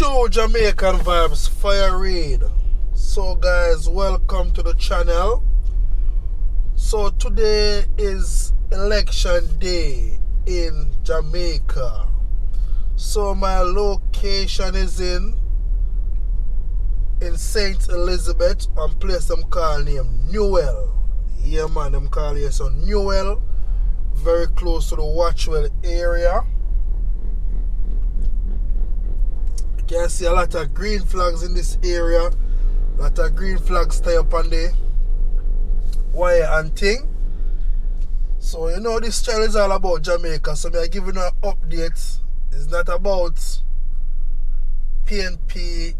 True Jamaican Vibes, Fire Reid. So guys, welcome to the channel. So today is election day in Jamaica. So my location is in St. Elizabeth and place them call name Newell. Yeah man, them call here so Newell. Very close to the Watchwell area. You can see a lot of green flags in this area. A lot of green flags tie up on the wire and thing. So you know this channel is all about Jamaica. So I giving you an update. It's not about PNP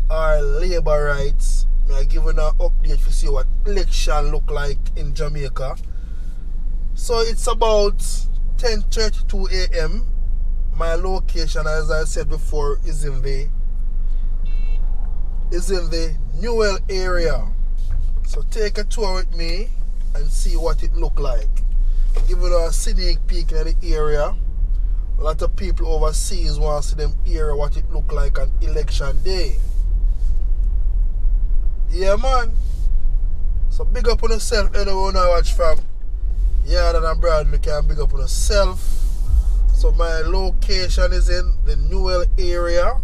or labor rights. I giving you an update to see what election look like in Jamaica. So it's about 10:32 a.m. My location, as I said before, is in the Newell area. So take a tour with me and see what it look like. Give it a scenic peek in the area. A lot of people overseas want to see them area what it look like on election day. Yeah man. So big up on yourself anyone I watch from. Yeah, and abroad, you can big up on yourself. So my location is in the Newell area.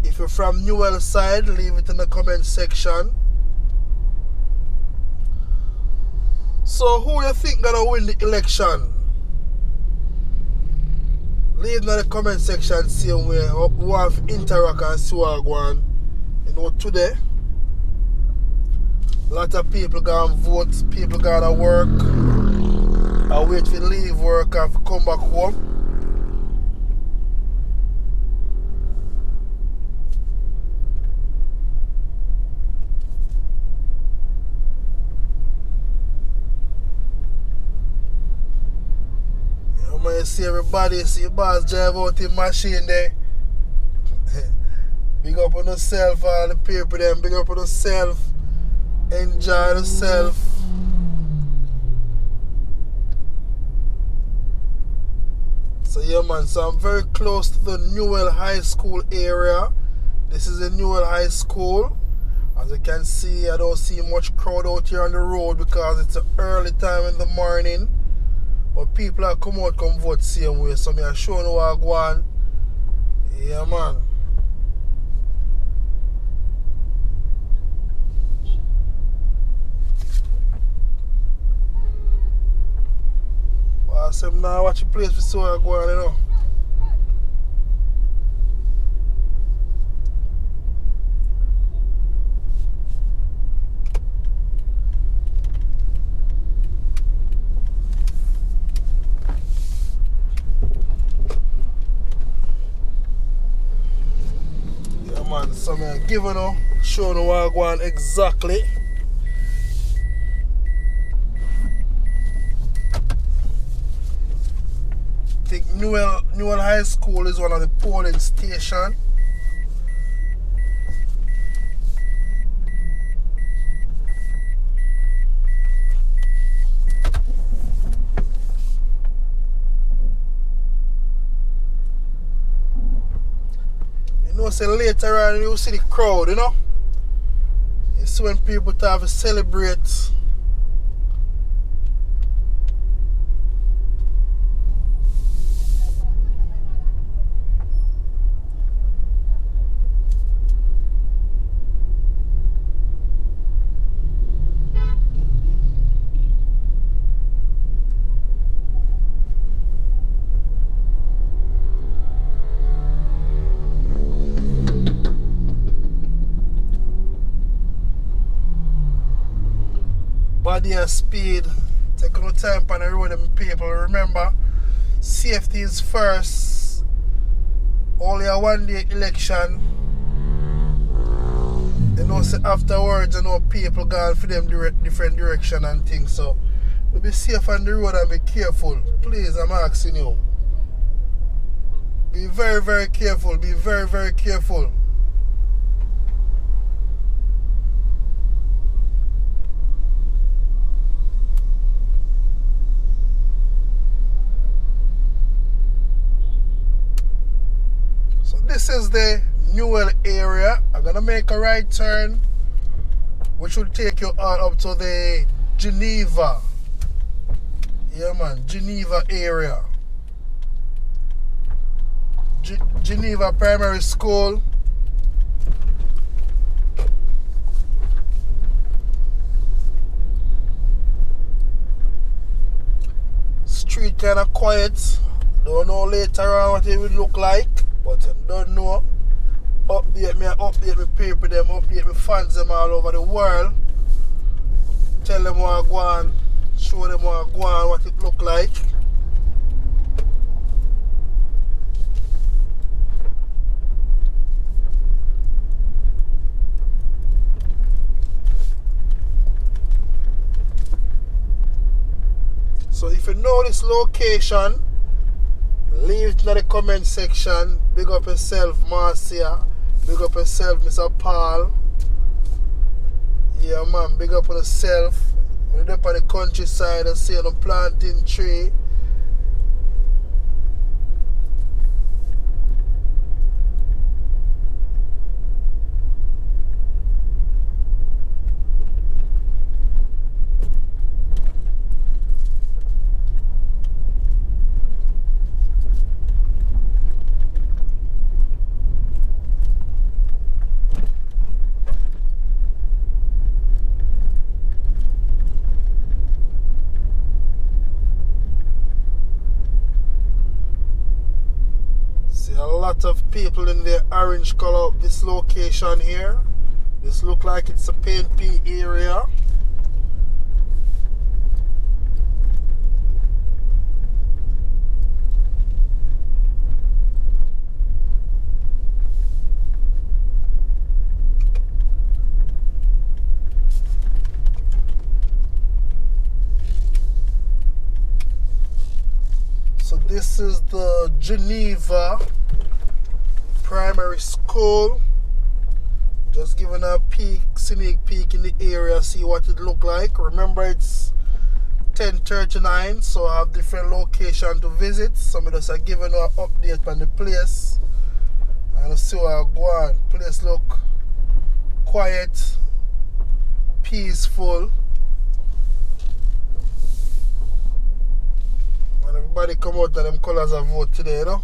If you're from Newell side, leave it in the comment section. So who you think gonna win the election? Leave it in the comment section, see where we have interact and see what go on. You know, today a lot of people gonna vote, people gonna work. I wait for leave work and come back home. You know, you see everybody, see your boss drive out in machine there. Big up on yourself, all the people them, big up on yourself. Enjoy yourself. So yeah man, so I'm very close to the Newell High School area. This is the Newell High School. As you can see, I don't see much crowd out here on the road because it's an early time in the morning. But people are come out, come vote same way. So I'm showing you what I go on. Yeah man. I said now watch the place for so I go on, you know. Yeah man, so I'm giving you, showing you what I go on exactly. I think Newell High School is one of the polling stations. You know, say later on you see the crowd, you know. You see when people have to celebrate. Body and speed, take no time on the road, them people. Remember, safety is first. Only a 1 day election. You know, say afterwards, you know, people gone for them different direction and things. So, be safe on the road and be careful. Please, I'm asking you. Be very, very careful. Be very, very careful. this is the Newell area. I'm gonna make a right turn, which will take you all up to the Geneva. Yeah, man, Geneva area. Geneva Primary School. Street kind of quiet. Don't know later on what it will look like, but I don't know. Update me people, them update me fans them all over the world. Tell them what I go on, show them what I go on, what it look like. So if you know this location, leave it in the comment section. Big up yourself, Marcia. Big up yourself, Mr. Paul. Yeah, man, big up on yourself. When you're up on the countryside and see them planting tree. A lot of people in the orange color. This location here, this look like it's a Paint P area. So this is the Geneva Primary School. Just giving a sneak peek in the area, see what it look like. Remember it's 10:39, so I have different location to visit. So I'm just giving you an update on the place and see what I go on. Place look quiet, peaceful. And everybody come out of them colors and vote today, you know.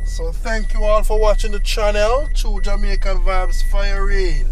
So thank you all for watching the channel. True Jamaican Vibes, Fire Reid.